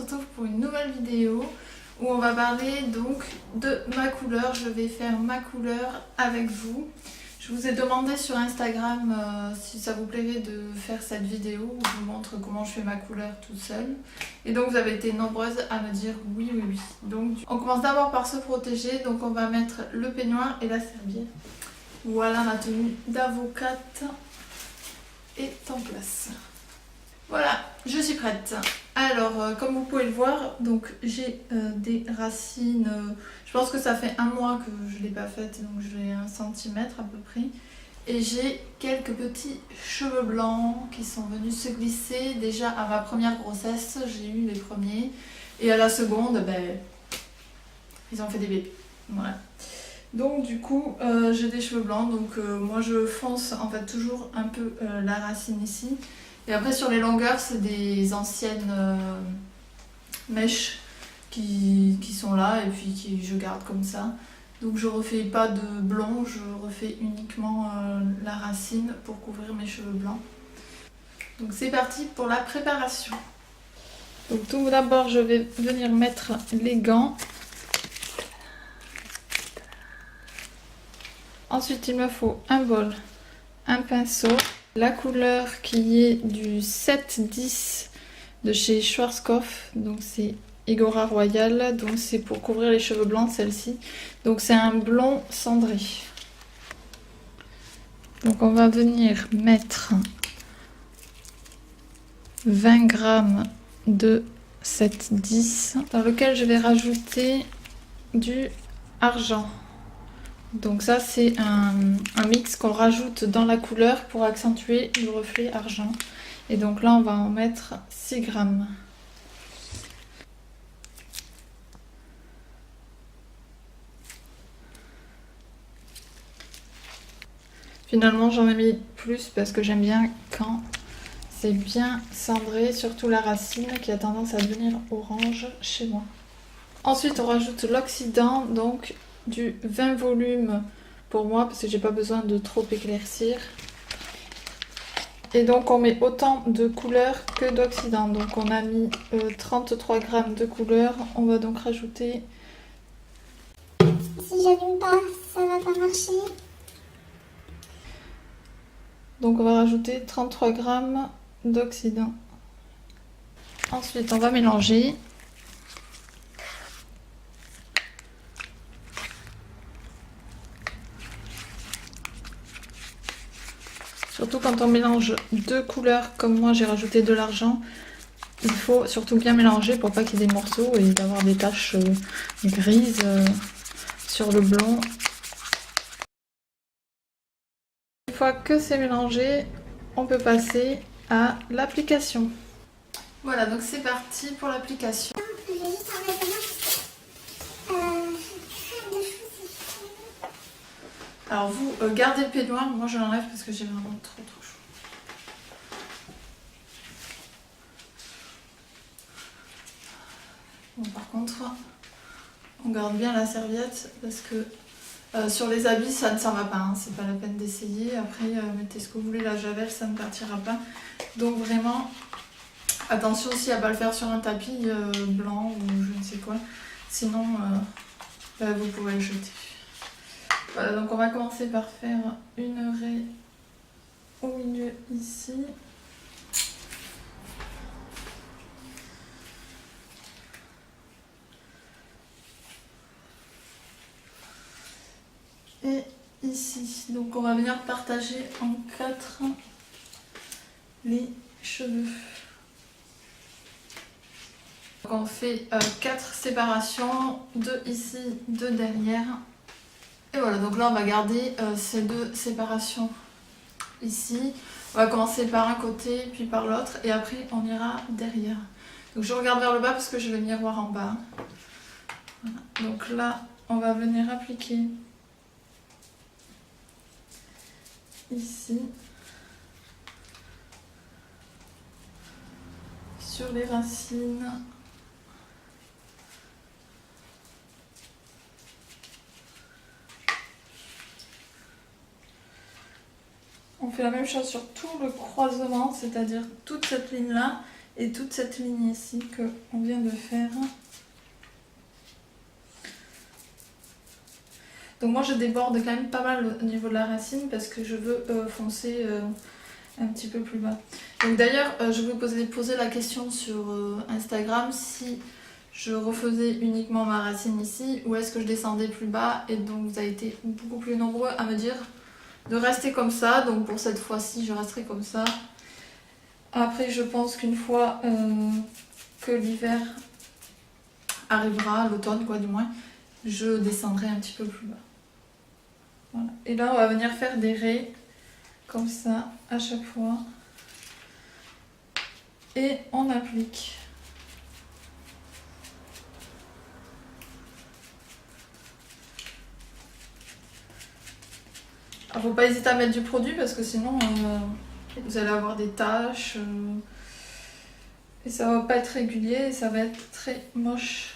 retrouve pour une nouvelle vidéo où on va parler donc de ma couleur. Je vais faire ma couleur avec vous. Je vous ai demandé sur Instagram si ça vous plairait de faire cette vidéo où je vous montre comment je fais ma couleur toute seule. Et donc vous avez été nombreuses à me dire oui. Donc on commence d'abord par se protéger. Donc on va mettre le peignoir et la serviette. Voilà, ma tenue d'avocate est en place. Voilà, je suis prête. Alors, comme vous pouvez le voir, donc j'ai des racines. Je pense que ça fait un mois que je ne l'ai pas faite, donc je l'ai 1 centimètre à peu près. Et j'ai quelques petits cheveux blancs qui sont venus se glisser. Déjà à ma première grossesse, j'ai eu les premiers. Et à la seconde, ben, ils ont fait des bébés. Voilà. Donc du coup, j'ai des cheveux blancs. Donc moi je fonce en fait toujours un peu la racine ici. Et après sur les longueurs, c'est des anciennes mèches qui sont là et puis que je garde comme ça. Donc je refais pas de blond, je refais uniquement la racine pour couvrir mes cheveux blancs. Donc c'est parti pour la préparation. Donc tout d'abord je vais venir mettre les gants. Ensuite il me faut un bol, un pinceau. La couleur qui est du 7-10 de chez Schwarzkopf, donc c'est Igora Royal, donc c'est pour couvrir les cheveux blancs celle-ci. Donc c'est un blond cendré. Donc on va venir mettre 20 g de 7-10 dans lequel je vais rajouter du argent. Donc ça c'est un mix qu'on rajoute dans la couleur pour accentuer le reflet argent. Et donc là on va en mettre 6 g. Finalement j'en ai mis plus parce que j'aime bien quand c'est bien cendré, surtout la racine qui a tendance à devenir orange chez moi. Ensuite on rajoute l'oxydant, donc du 20 volumes pour moi parce que j'ai pas besoin de trop éclaircir. Et donc on met autant de couleur que d'oxydant. Donc on a mis 33 g de couleur. On va donc rajouter... Si j'allume pas, ça va pas marcher. Donc on va rajouter 33 g d'oxydant. Ensuite on va mélanger. Surtout quand on mélange deux couleurs, comme moi j'ai rajouté de l'argent, il faut surtout bien mélanger pour pas qu'il y ait des morceaux et d'avoir des taches grises sur le blond. Une fois que c'est mélangé, on peut passer à l'application. Voilà, donc c'est parti pour l'application. Je vais juste enlever la main. Alors vous, gardez le peignoir, moi je l'enlève parce que j'ai vraiment trop chaud. Bon, par contre, on garde bien la serviette parce que sur les habits ça ne s'en va pas, hein. C'est pas la peine d'essayer. Après mettez ce que vous voulez, la javel ça ne partira pas. Donc vraiment, attention aussi à ne pas le faire sur un tapis blanc ou je ne sais quoi. Sinon vous pouvez le jeter. Voilà, donc on va commencer par faire une raie au milieu ici. Et ici. Donc on va venir partager en 4 les cheveux. Donc on fait 4 séparations, 2 ici, 2 derrière. Et voilà, donc là on va garder ces 2 séparations ici. On va commencer par un côté puis par l'autre et après on ira derrière. Donc je regarde vers le bas parce que j'ai le miroir en bas. Voilà. Donc là on va venir appliquer ici sur les racines. On fait la même chose sur tout le croisement, c'est-à-dire toute cette ligne-là. et toute cette ligne ici qu'on vient de faire. Donc moi je déborde quand même pas mal au niveau de la racine parce que je veux foncer un petit peu plus bas. Donc d'ailleurs je vous posais la question sur Instagram si je refaisais uniquement ma racine ici ou est-ce que je descendais plus bas, et donc vous avez été beaucoup plus nombreux à me dire de rester comme ça. Donc pour cette fois-ci je resterai comme ça. Après je pense qu'une fois que l'hiver arrivera, l'automne quoi du moins, je descendrai un petit peu plus bas. Voilà. Et là on va venir faire des raies comme ça à chaque fois et on applique. Alors, faut pas hésiter à mettre du produit parce que sinon vous allez avoir des taches et ça va pas être régulier et ça va être très moche.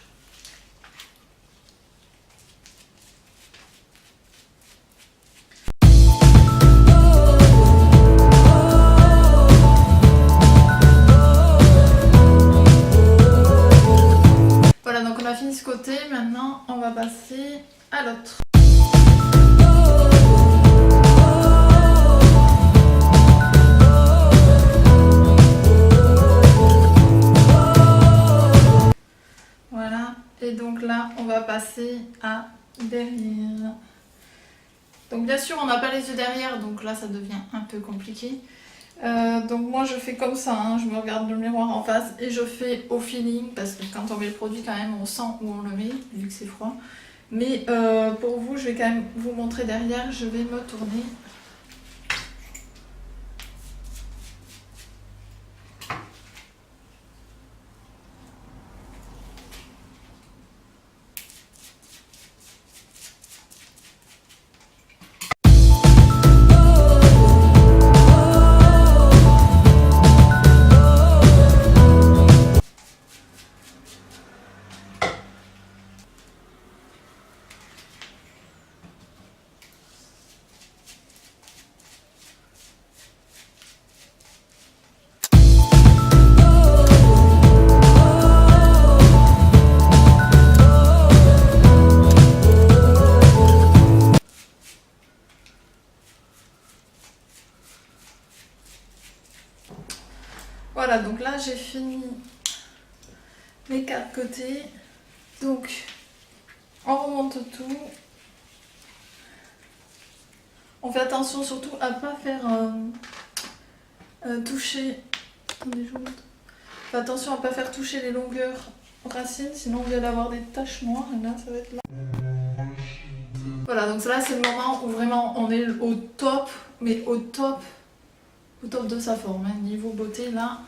Voilà, donc on a fini ce côté, maintenant on va passer à l'autre. Et donc là, on va passer à derrière. Donc bien sûr, on n'a pas les yeux derrière, donc là, ça devient un peu compliqué. Donc moi, je fais comme ça, hein, je me regarde le miroir en face et je fais au feeling, parce que quand on met le produit, quand même, on sent où on le met, vu que c'est froid. Mais pour vous, je vais quand même vous montrer derrière, je vais me tourner. Voilà, donc là j'ai fini les 4 côtés. Donc on remonte tout. On fait attention surtout à pas faire toucher. Attendez, je vous montre. Fais attention à pas faire toucher les longueurs racines, sinon vous allez avoir des taches noires et là ça va être là. Voilà, donc là c'est le moment où vraiment on est au top, mais au top de sa forme, hein. Niveau beauté là,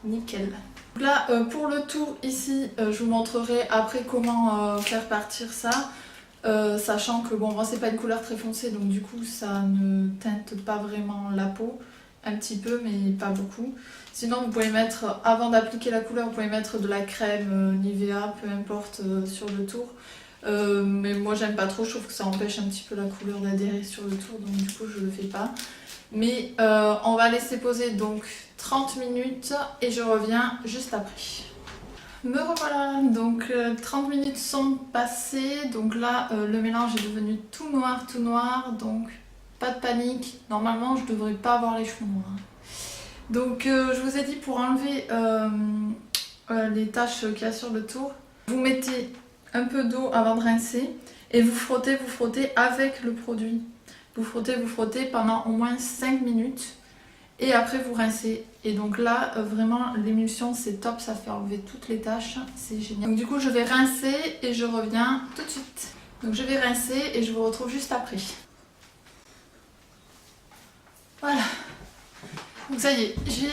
nickel. Donc là pour le tour ici, je vous montrerai après comment faire partir ça, sachant que bon, moi c'est pas une couleur très foncée, donc du coup ça ne teinte pas vraiment la peau, un petit peu mais pas beaucoup. Sinon vous pouvez mettre, avant d'appliquer la couleur, vous pouvez mettre de la crème Nivea, peu importe, sur le tour. Mais moi j'aime pas trop, je trouve que ça empêche un petit peu la couleur d'adhérer sur le tour, donc du coup je le fais pas. Mais on va laisser poser donc 30 minutes et je reviens juste après. Me revoilà, donc 30 minutes sont passées, donc là le mélange est devenu tout noir, donc pas de panique, normalement je devrais pas avoir les cheveux noirs. Donc je vous ai dit, pour enlever les taches qu'il y a sur le tour, vous mettez un peu d'eau avant de rincer et vous frottez avec le produit. Vous frottez pendant au moins 5 minutes et après vous rincez. Et donc là, vraiment, l'émulsion c'est top, ça fait enlever toutes les taches, c'est génial. Donc du coup, je vais rincer et je reviens tout de suite. Donc je vais rincer et je vous retrouve juste après. Voilà. Donc ça y est, j'ai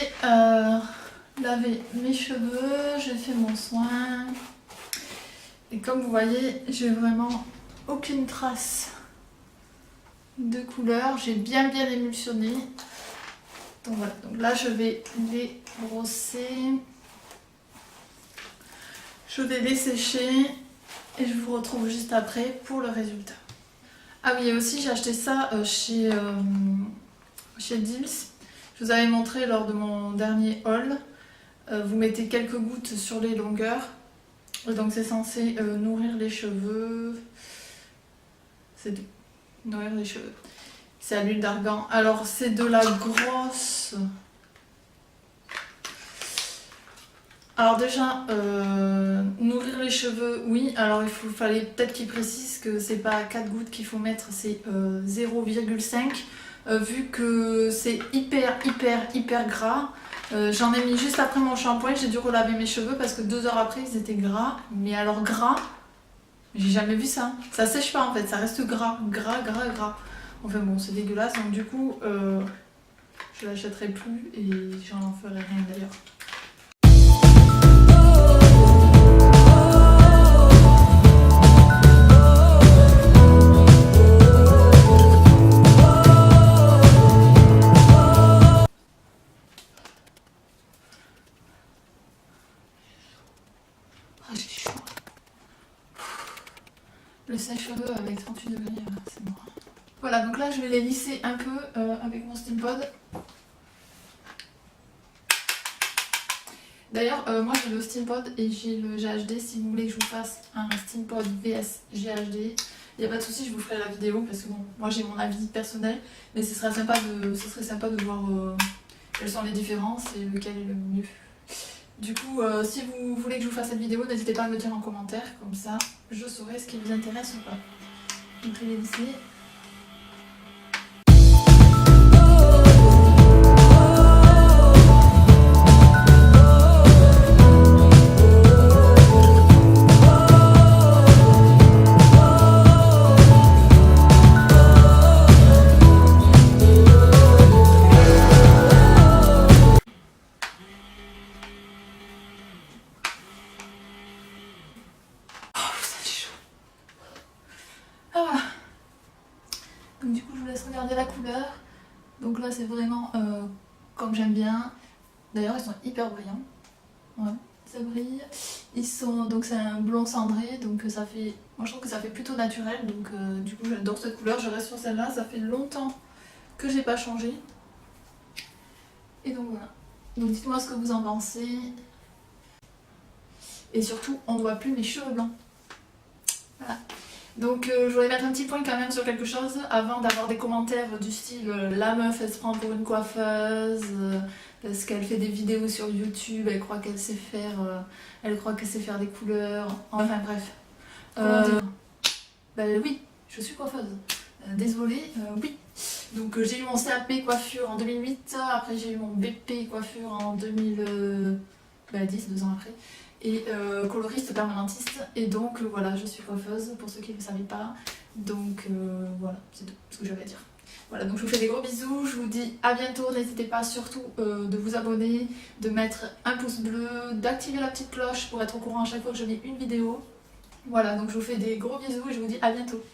lavé mes cheveux, j'ai fait mon soin. Et comme vous voyez, j'ai vraiment aucune trace de couleur, j'ai bien émulsionné. Donc voilà, donc là je vais les brosser, je vais les sécher et je vous retrouve juste après pour le résultat. Ah oui, et aussi j'ai acheté ça chez Deals. Je vous avais montré lors de mon dernier haul. Vous mettez quelques gouttes sur les longueurs. Et donc c'est censé nourrir les cheveux. C'est nourrir les cheveux. C'est à l'huile d'argan. Alors c'est de la grosse... Alors déjà, nourrir les cheveux, oui. Alors fallait peut-être qu'il précise que c'est pas 4 gouttes qu'il faut mettre, c'est 0,5. Vu que c'est hyper gras. J'en ai mis juste après mon shampoing, j'ai dû relaver mes cheveux parce que 2 heures après ils étaient gras. Mais alors gras, j'ai jamais vu ça. Ça sèche pas en fait, ça reste gras. Enfin bon, c'est dégueulasse, donc du coup, je l'achèterai plus et j'en ferai rien d'ailleurs. J'ai chaud. Le sèche-cheveux avec 38 degrés, c'est mort. Voilà, donc là je vais les lisser un peu avec mon Steampod. D'ailleurs, moi j'ai le Steampod et j'ai le GHD. Si vous voulez que je vous fasse un Steampod vs GHD, il n'y a pas de souci, je vous ferai la vidéo parce que bon, moi j'ai mon avis personnel, mais ce serait sympa de voir quelles sont les différences et lequel est le mieux. Du coup, si vous voulez que je vous fasse cette vidéo, n'hésitez pas à me le dire en commentaire, comme ça je saurai ce qui vous intéresse ou pas. Donc je vais les lisser. Donc du coup je vous laisse regarder la couleur. Donc là c'est vraiment comme j'aime bien. D'ailleurs ils sont hyper brillants. Ouais, ça brille. Ils sont donc c'est un blond cendré, donc ça fait. Moi je trouve que ça fait plutôt naturel. Donc du coup j'adore cette couleur. Je reste sur celle-là. Ça fait longtemps que j'ai pas changé. Et donc voilà. Donc dites-moi ce que vous en pensez. Et surtout on ne voit plus mes cheveux blancs. Voilà. Donc je voulais mettre un petit point quand même sur quelque chose avant d'avoir des commentaires du style la meuf elle se prend pour une coiffeuse parce qu'elle fait des vidéos sur YouTube, elle croit qu'elle sait faire des couleurs, enfin bref. Ben oui, je suis coiffeuse. Désolée, oui. Donc j'ai eu mon CAP coiffure en 2008, après j'ai eu mon BP coiffure en 2010, 2 ans après. Et coloriste permanentiste, et donc voilà, je suis coiffeuse pour ceux qui ne le savaient pas. Donc voilà, c'est tout ce que j'avais à dire. Voilà, donc je vous fais des gros bisous, je vous dis à bientôt. N'hésitez pas surtout de vous abonner, de mettre un pouce bleu, d'activer la petite cloche pour être au courant à chaque fois que je mets une vidéo. Voilà, donc je vous fais des gros bisous et je vous dis à bientôt.